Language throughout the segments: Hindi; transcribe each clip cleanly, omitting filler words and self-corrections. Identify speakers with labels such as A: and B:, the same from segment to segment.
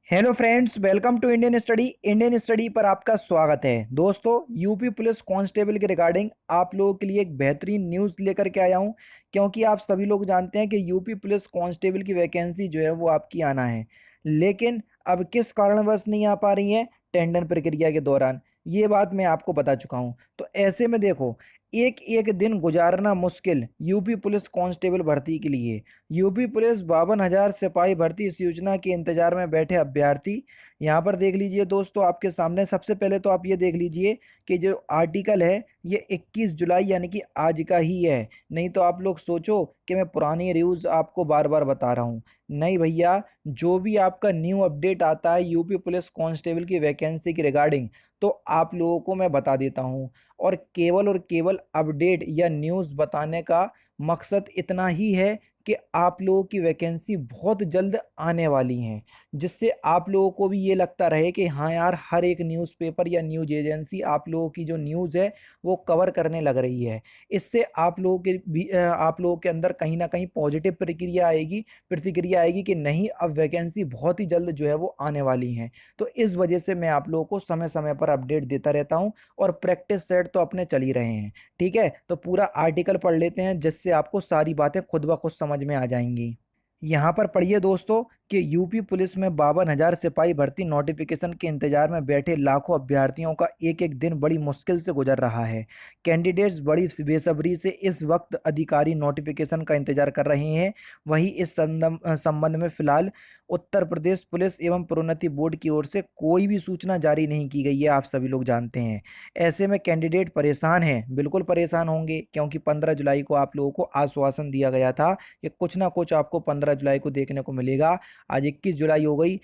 A: Hello friends, welcome to Indian study पर आपका स्वागत है। दोस्तों, यूपी पुलिस कांस्टेबल के रिगार्डिंग आप लोगों के लिए एक बेहतरीन न्यूज़ लेकर के आया हूं, क्योंकि आप सभी लोग जानते हैं कि यूपी पुलिस कांस्टेबल की वैकेंसी जो है वो आपकी आना है, लेकिन अब किस कारणवश नहीं आ पा रही है टेंडर प्रक्रिया के दौरान, ये बात मैं आपको बता चुका हूं। तो ऐसे में देखो, एक एक दिन गुजारना मुश्किल यूपी पुलिस कांस्टेबल भर्ती के लिए। यूपी पुलिस 52,000 सिपाही भर्ती इस योजना के इंतजार में बैठे अभ्यर्थी। यहाँ पर देख लीजिए दोस्तों, आपके सामने सबसे पहले तो आप ये देख लीजिए कि जो आर्टिकल है ये 21 जुलाई यानी कि आज का ही है। नहीं तो आप लोग सोचो कि मैं पुरानी न्यूज़ आपको बार बार बता रहा हूँ। नहीं भैया, जो भी आपका न्यू अपडेट आता है यूपी पुलिस कांस्टेबल की वैकेंसी के रिगार्डिंग, तो आप लोगों को मैं बता देता हूँ। और केवल अपडेट या न्यूज़ बताने का मकसद इतना ही है कि आप लोगों की वैकेंसी बहुत जल्द आने वाली हैं, जिससे आप लोगों को भी ये लगता रहे कि हाँ यार, हर एक न्यूज़पेपर या न्यूज़ एजेंसी आप लोगों की जो न्यूज़ है वो कवर करने लग रही है। इससे आप लोगों के भी आप लोगों के अंदर कहीं ना कहीं पॉजिटिव प्रतिक्रिया आएगी कि नहीं, अब वैकेंसी बहुत ही जल्द जो है वो आने वाली हैं। तो इस वजह से मैं आप लोगों को समय समय पर अपडेट देता रहता हूँ, और प्रैक्टिस सेट तो अपने चल ही रहे हैं। ठीक है, तो पूरा आर्टिकल पढ़ लेते हैं, जिससे आपको सारी बातें खुद ब खुद समझ में आ जाएंगी। यहाँ पर पढ़िए दोस्तों कि यूपी पुलिस में 52,000 सिपाही भर्ती नोटिफिकेशन के इंतजार में बैठे लाखों अभ्यर्थियों का एक एक दिन बड़ी मुश्किल से गुजर रहा है। कैंडिडेट्स बड़ी बेसब्री से इस वक्त अधिकारी नोटिफिकेशन का इंतजार कर रहे हैं। वहीं इस संबंध में फिलहाल उत्तर प्रदेश पुलिस एवं प्रोन्नति बोर्ड की ओर से कोई भी सूचना जारी नहीं की गई है, आप सभी लोग जानते हैं। ऐसे में कैंडिडेट परेशान हैं, बिल्कुल परेशान होंगे, क्योंकि 15 जुलाई को आप लोगों को आश्वासन दिया गया था कि कुछ ना कुछ आपको 15 जुलाई को देखने को मिलेगा। आज 21 जुलाई हो गई,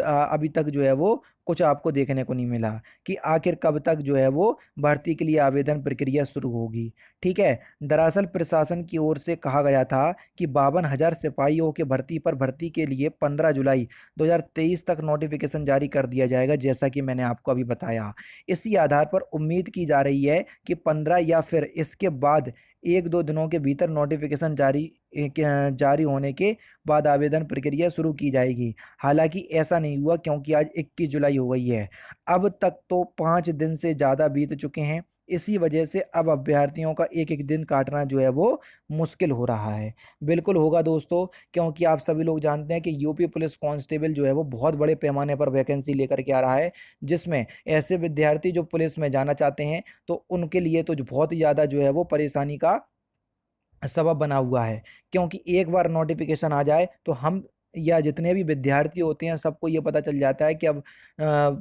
A: अभी तक जो है वो कुछ आपको देखने को नहीं मिला कि आखिर कब तक जो है वो भर्ती के लिए आवेदन प्रक्रिया शुरू होगी। ठीक है, दरअसल प्रशासन की ओर से कहा गया था कि 52,000 सिपाहियों के भर्ती के लिए 15 जुलाई 2023 तक नोटिफिकेशन जारी कर दिया जाएगा, जैसा कि मैंने आपको अभी बताया। इसी आधार पर उम्मीद की जा रही है कि 15 या फिर इसके बाद एक दो दिनों के भीतर नोटिफिकेशन जारी होने के बाद आवेदन प्रक्रिया शुरू की जाएगी। हालांकि ऐसा नहीं हुआ, क्योंकि आज 21 जुलाई हो गई है। अब तक तो 5 दिन से ज़्यादा बीत चुके हैं। इसी वजह से अब अभ्यर्थियों का एक एक दिन काटना जो है वो मुश्किल हो रहा है। बिल्कुल होगा दोस्तों, क्योंकि आप सभी लोग जानते हैं कि यूपी पुलिस कांस्टेबल जो है वो बहुत बड़े पैमाने पर वैकेंसी लेकर के आ रहा है, जिसमें ऐसे विद्यार्थी जो पुलिस में जाना चाहते हैं, तो उनके लिए तो जो बहुत ही ज़्यादा जो है वो परेशानी का सबब बना हुआ है। क्योंकि एक बार नोटिफिकेशन आ जाए तो हम या जितने भी विद्यार्थी होते हैं सबको ये पता चल जाता है कि अब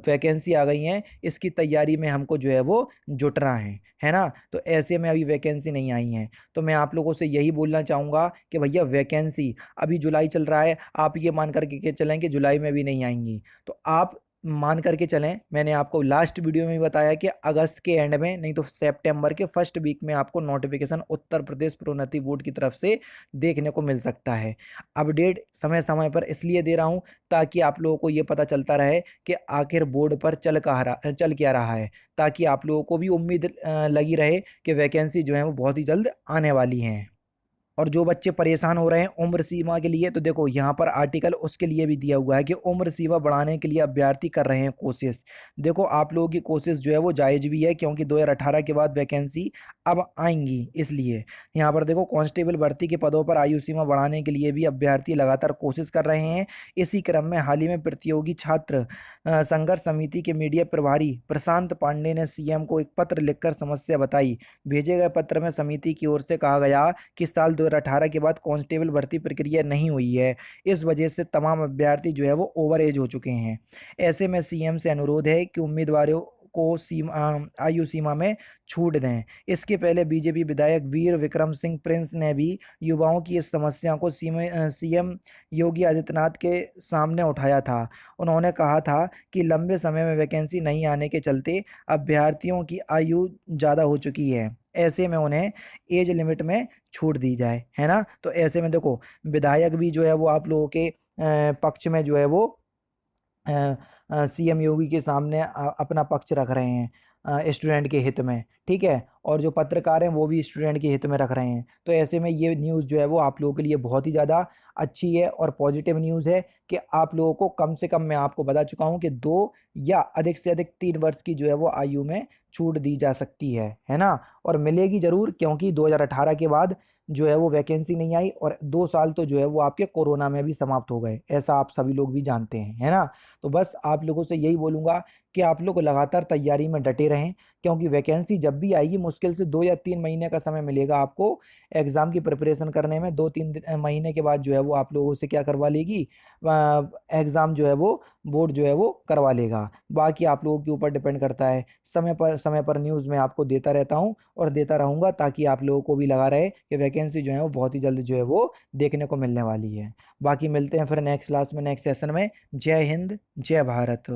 A: वैकेंसी आ गई हैं, इसकी तैयारी में हमको जो है वो जुटना है ना। तो ऐसे में अभी वैकेंसी नहीं आई हैं, तो मैं आप लोगों से यही बोलना चाहूँगा कि भैया, वैकेंसी अभी जुलाई चल रहा है, आप ये मान करके के चलें कि जुलाई में भी नहीं आएंगी, तो आप मान करके चलें। मैंने आपको लास्ट वीडियो में भी बताया कि अगस्त के एंड में, नहीं तो सितंबर के फर्स्ट वीक में आपको नोटिफिकेशन उत्तर प्रदेश प्रोन्नति बोर्ड की तरफ से देखने को मिल सकता है। अपडेट समय समय पर इसलिए दे रहा हूं ताकि आप लोगों को ये पता चलता रहे कि आखिर बोर्ड पर चल क्या रहा है, ताकि आप लोगों को भी उम्मीद लगी रहे कि वैकेंसी जो है वो बहुत ही जल्द आने वाली हैं। और जो बच्चे परेशान हो रहे हैं उम्र सीमा के लिए, तो देखो यहाँ पर आर्टिकल उसके लिए भी दिया हुआ है कि उम्र सीमा बढ़ाने के लिए अभ्यर्थी कर रहे हैं कोशिश। देखो, आप लोगों की कोशिश जो है वो जायज भी है, क्योंकि 2018 के बाद वैकेंसी अब आएंगी, इसलिए यहाँ पर देखो, कांस्टेबल भर्ती के पदों पर आयु सीमा बढ़ाने के लिए भी अभ्यर्थी लगातार कोशिश कर रहे हैं। इसी क्रम में हाल ही में प्रतियोगी छात्र संघर्ष समिति के मीडिया प्रभारी प्रशांत पांडे ने सीएम को एक पत्र लिखकर समस्या बताई। भेजे गए पत्र में समिति की ओर से कहा गया कि साल 2018 के बाद कांस्टेबल भर्ती प्रक्रिया नहीं हुई है। इस वजह से तमाम अभ्यर्थी जो है वो ओवर एज हो चुके हैं। ऐसे में सीएम से अनुरोध है कि उम्मीदवारों को आयु सीमा में छूट दें। इसके पहले बीजेपी विधायक वीर विक्रम सिंह प्रिंस ने भी युवाओं की इस समस्या को सीएम योगी आदित्यनाथ के सामने उठाया था। उन्होंने कहा था कि लंबे समय में वैकेंसी नहीं आने के चलते अभ्यर्थियों की आयु ज़्यादा हो चुकी है। ऐसे में उन्हें एज लिमिट में छूट दी जाए, है ना। तो ऐसे में देखो, विधायक भी जो है वो आप लोगों के पक्ष में जो है वो सीएम योगी के सामने अपना पक्ष रख रहे हैं। स्टूडेंट के हित में, ठीक है। और जो पत्रकार हैं वो भी स्टूडेंट के हित में रख रहे हैं। तो ऐसे में ये न्यूज़ जो है वो आप लोगों के लिए बहुत ही ज़्यादा अच्छी है और पॉजिटिव न्यूज़ है कि आप लोगों को कम से कम, मैं आपको बता चुका हूँ कि 2 या अधिक से अधिक 3 वर्ष की जो है वो आयु में छूट दी जा सकती है ना। और मिलेगी ज़रूर, क्योंकि 2018 के बाद जो है वो वैकेंसी नहीं आई, और 2 साल तो जो है वो आपके कोरोना में भी समाप्त हो गए, ऐसा आप सभी लोग भी जानते हैं, है ना। तो बस आप लोगों से यही बोलूँगा कि आप लोग लगातार तैयारी में डटे रहें, क्योंकि वैकेंसी जब भी आएगी मुश्किल से 2 या 3 महीने का समय मिलेगा आपको एग्ज़ाम की प्रिपरेशन करने में। 2-3 महीने के बाद जो है वो आप लोगों से क्या करवा लेगी, एग्ज़ाम जो है वो बोर्ड जो है वो करवा लेगा। बाकी आप लोगों के ऊपर डिपेंड करता है। समय पर न्यूज़ मैं आपको देता रहता हूँ और देता रहूँगा, ताकि आप लोगों को भी लगा रहे कि वैकेंसी जो है वो बहुत ही जल्द जो है वो देखने को मिलने वाली है। बाकी मिलते हैं फिर नेक्स्ट क्लास में, नेक्स्ट सेशन में। जय हिंद, जय भारत।